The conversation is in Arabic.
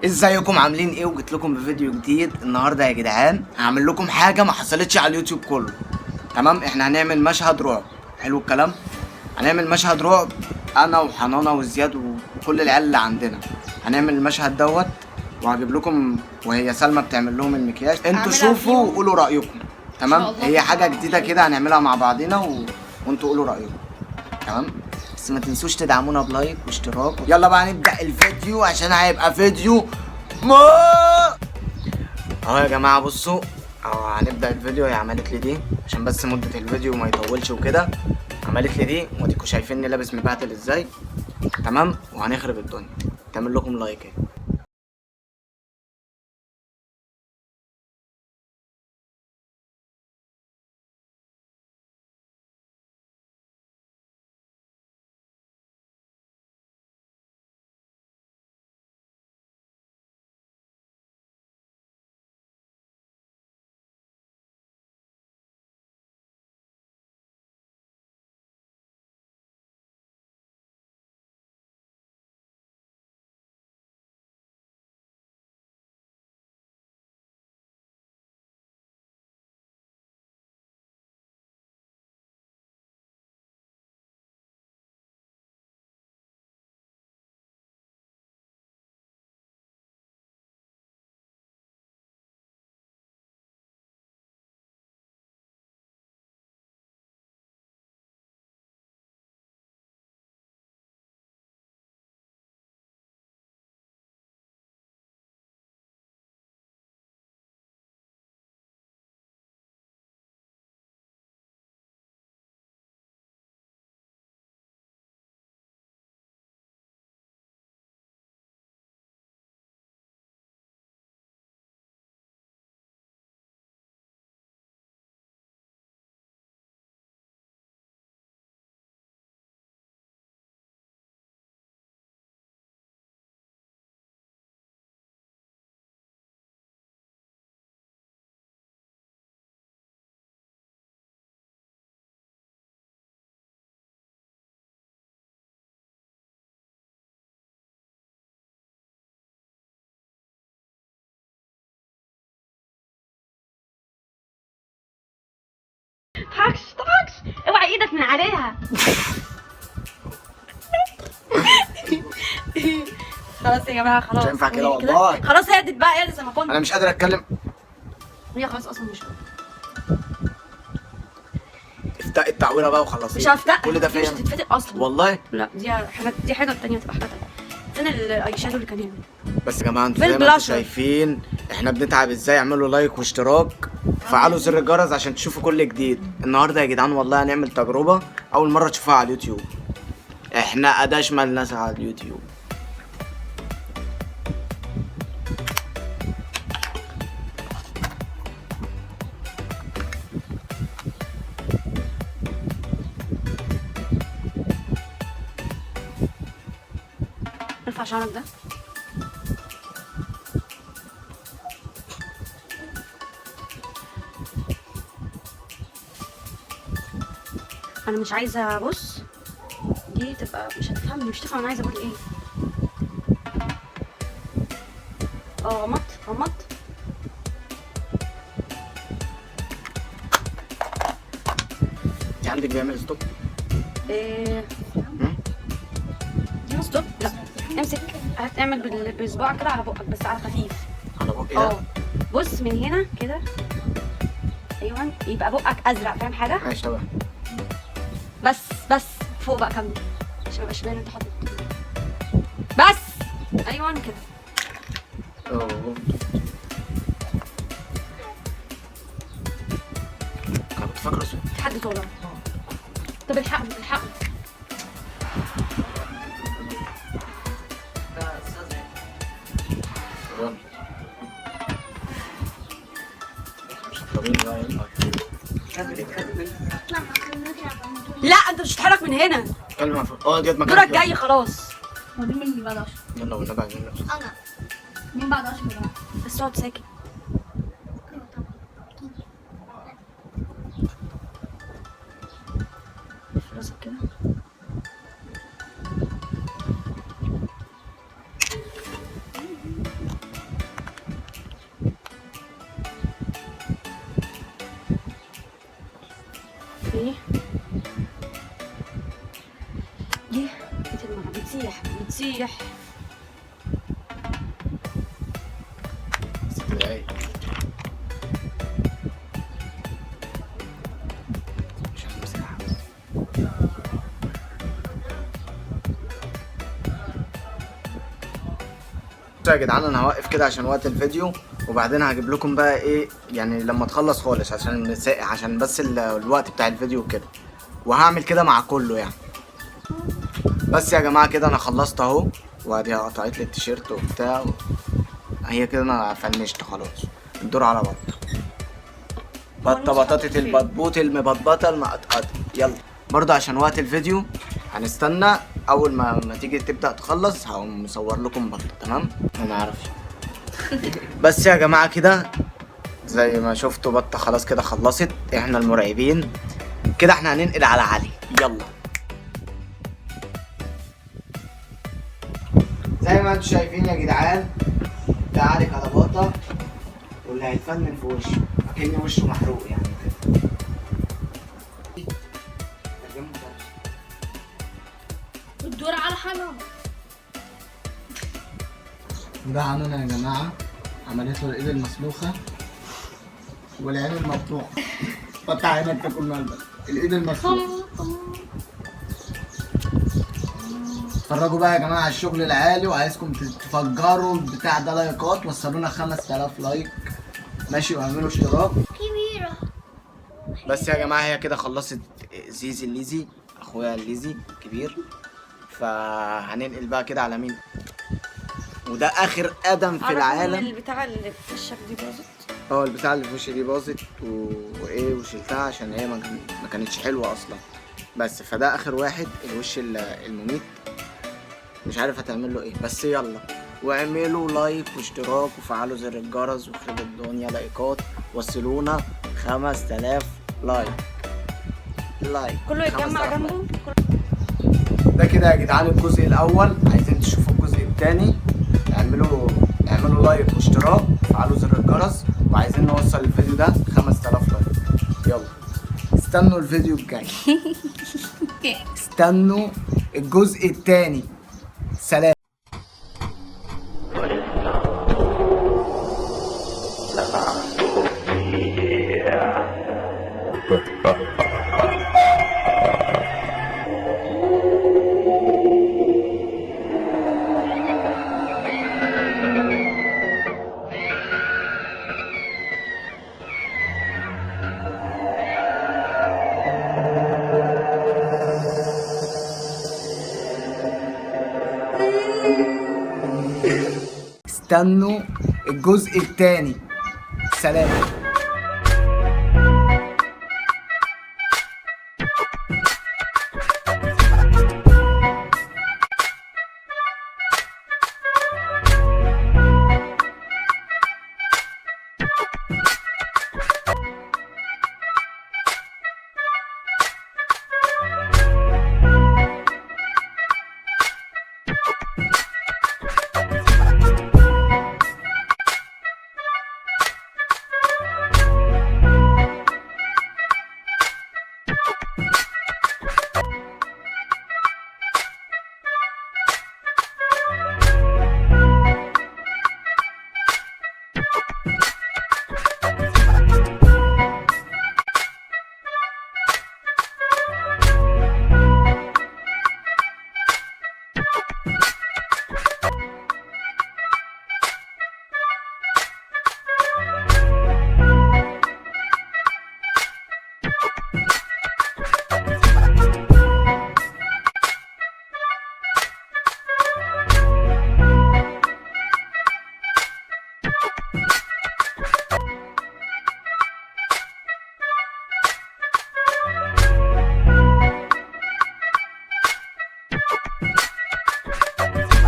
ازيكم عاملين ايه؟ وجيت لكم بفيديو جديد النهارده يا جدعان. هعمل لكم حاجه ما حصلتش على اليوتيوب كله. تمام، احنا هنعمل مشهد رعب. حلو الكلام. هنعمل مشهد رعب انا وحنانه وزياد وكل العيال اللي عندنا. هنعمل المشهد دوت وهجيب لكم وهي سلمى بتعمل لهم المكياج. انتوا شوفوا وقولوا رايكم. تمام، هي حاجه جديده كده هنعملها مع بعضينا وانتوا قولوا رايكم. تمام، بس ما تنسوش تدعمونا بلايك واشتراك. يلا بقى نبدأ الفيديو عشان هيبقى فيديو اهو يا جماعة. بصوا اهو هنبدأ الفيديو. هي عملت لي دي عشان بس مدة الفيديو ما يطولش وكده. عملت لي دي واديكوا شايفيني لابس مبهدل ازاي. تمام، وهنخرب الدنيا. تعمل لكم لايك اهي. تضحكش اوعي ايدك من عليها. خلاص يا جماعه، خلاص مش هينفع كده والله. خلاص اهدت بقى، اهدت زي ما كنت. انا مش قادر اتكلم. هي خلاص اصلا مش افتق التعويره بقى وخلص. مش هفتح كل ده مش فين؟ هتتفتح اصلا والله. لا، دي حاجه تانية، تبقى حاجه تانية. فين الاي شادو اللي كان هنا؟ بس يا جماعه انتوا فين زي ما انتوا البلاشر؟ شايفين احنا بنتعب ازاي. اعملوا لايك واشتراك، فعلوا زر الجرس عشان تشوفوا كل جديد. النهارده يا جدعان والله هنعمل تجربه اول مره تشوفوها على اليوتيوب. احنا ادشمل ناس على اليوتيوب. ارفع شعرك ده. انا مش عايزه، بص دي تبقى مش هتفهمني، مش تفهم انا عايزه اقول ايه. غمضت انت عندك بيعمل ستوب؟ ايه ستوب؟ لا، امسك. هتعمل بصباعك كده على بقك بس على خفيف. على بقي ده؟ بص من هنا كده. ايوه، يبقى بقك ازرق، فاهم حاجه؟ ماشي بقى. بس فوق بقى كمل عشان ميبقاش باين انت حاطط. بس ايوه كده. انا كنت فاكره اسود. في حد طالع. طب الحقه. لا انت مش هتتحرك من هنا. اتكلم ديت مكان. دورك جاي خلاص. هو مين اللي بعد 10؟ يلا والنبي عايزين انا. مين بعد 10 بقى؟ بس اقعد ساكت. راسك كده. تسيح. 6 دقايق. مش هتمسكها. بصوا يا جدعان، انا هوقف كده عشان وقت الفيديو، وبعدين هجيب لكم بقى ايه يعني لما تخلص خالص، عشان بس الوقت بتاع الفيديو وكده، وهعمل كده مع كله يعني. بس يا جماعه كده انا خلصت اهو، وادي قطعت لي التيشيرت وبتاع هي كده انا فنشت خلاص. الدور على بطه بطاطة البطبوط المبطبطه المقطقطه. يلا برضه عشان وقت الفيديو هنستنى اول ما تيجي تبدا تخلص هقوم مصور لكم بطه. تمام؟ انا ما اعرفش. بس يا جماعه كده زي ما شفتوا بطه خلاص كده خلصت. احنا المرعبين كده، احنا هننقل على علي. يلا زي ما انتم شايفين يا جدعان، ده علي كلباطه، واللي هيتفنن في وشه اكن وشه محروق يعني كده. الدور على حنان. ده حنان يا جماعه، عملت له الايد المسلوخه والعين المقطوعه. فتح عينك تاكل ملبن. الايد المسلوخه. اتفرجوا بقى يا جماعه على الشغل العالي، وعايزكم تفجروا البتاع ده لايكات، وصلونا 5000 لايك ماشي، واعملوا اشتراك. كبيرة. بس يا جماعه هي كده خلصت زيزي الليزي، اخويا الليزي كبير. فهننقل بقى كده على مين؟ وده اخر ادم في العالم. البتاع اللي في وشك دي باظت. البتاع اللي في وشي دي باظت وايه وشلتها عشان هي ما كانتش حلوه اصلا. بس فده اخر واحد، الوش المميت، مش عارف هتعمل له ايه. بس يلا واعملوا لايك واشتراك وفعلوا زر الجرس وخرب الدنيا لايكات. وصلونا 5000 لايك. كله يتجمع جنبه. ده كده يا جدعان الجزء الاول. عايزين تشوفوا الجزء الثاني اعملوا لايك واشتراك وفعلوا زر الجرس، وعايزين نوصل الفيديو ده 5000 لايك. يلا استنوا الفيديو الجاي. استنوا الجزء الثاني. سلام. استنوا الجزء الثاني. سلام.